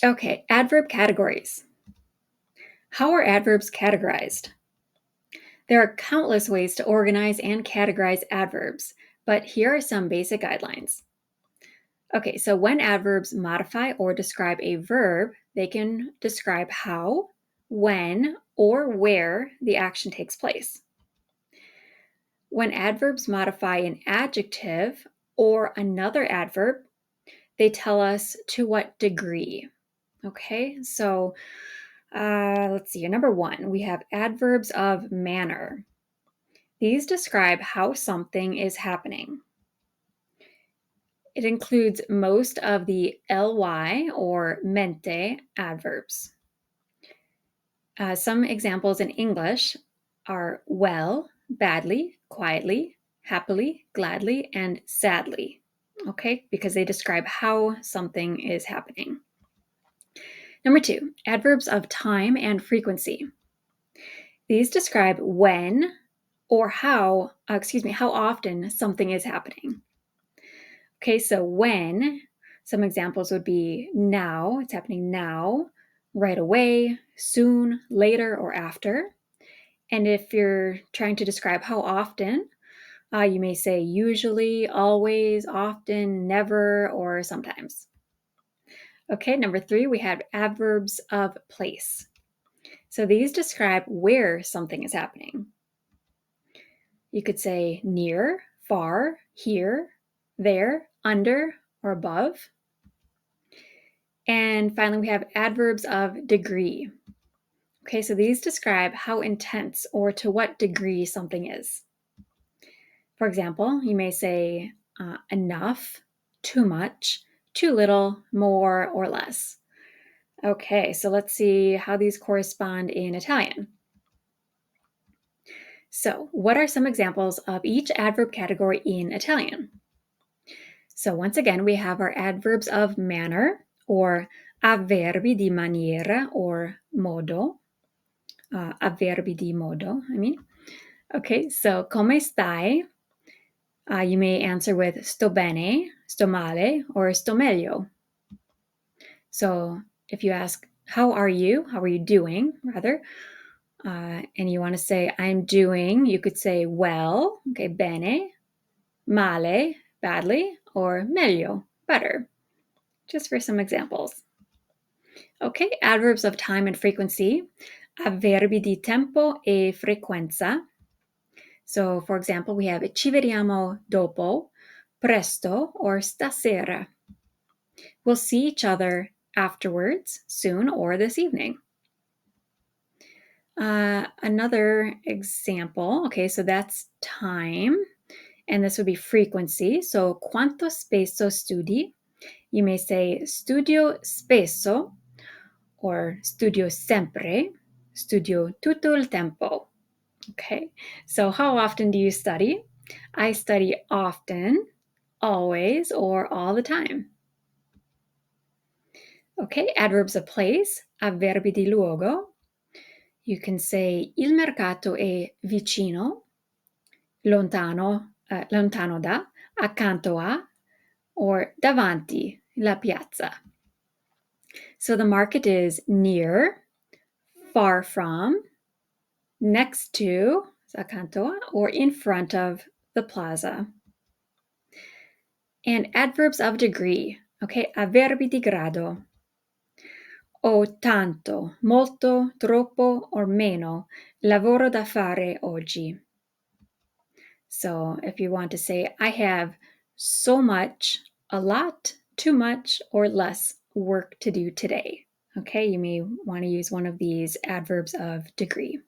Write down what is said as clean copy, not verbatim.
Okay, adverb categories. How are adverbs categorized? There are countless ways to organize and categorize adverbs, but here are some basic guidelines. Okay, so when adverbs modify or describe a verb, they can describe how, when, or where the action takes place. When adverbs modify an adjective or another adverb, they tell us to what degree. Okay, so let's see. Number one, we have adverbs of manner. These describe how something is happening. It includes most of the ly or mente adverbs. Some examples in English are well, badly, quietly, happily, gladly, and sadly. Okay, because they describe how something is happening. Number two, adverbs of time and frequency. These describe when or how often something is happening. Okay, so when, some examples would be now, it's happening now, right away, soon, later, or after. And if you're trying to describe how often, you may say usually, always, often, never, or sometimes. Okay, number three, we have adverbs of place. So these describe where something is happening. You could say near, far, here, there, under, or above. And finally, we have adverbs of degree. Okay, so these describe how intense or to what degree something is. For example, you may say enough, too much, too little, more, or less. Okay, so let's see how these correspond in Italian. So, what are some examples of each adverb category in Italian? So, once again, we have our adverbs of manner, or avverbi di maniera or modo. Avverbi di modo, I mean. Okay, so come stai? You may answer with sto bene, sto male, or sto meglio. So if you ask, how are you doing, rather, and you want to say, I'm doing, you could say well, okay, bene, male, badly, or meglio, better, just for some examples. Okay, adverbs of time and frequency, avverbi di tempo e frequenza. So, for example, we have ci vediamo dopo, presto, or stasera. We'll see each other afterwards, soon, or this evening. Another example, okay, so that's time, and this would be frequency. So, quanto spesso studi? You may say studio spesso, or studio sempre, studio tutto il tempo. Okay, so how often do you study? I study often, always, or all the time. Okay, adverbs of place, avverbi di luogo. You can say il mercato è vicino, lontano, lontano da, accanto a, or davanti la piazza. So the market is near, far from, next to, accanto a, or in front of the plaza. And adverbs of degree, okay, avverbi di grado. Ho tanto, molto, troppo, or meno lavoro da fare oggi. So if you want to say, I have so much, a lot, too much, or less work to do today. Okay, you may want to use one of these adverbs of degree.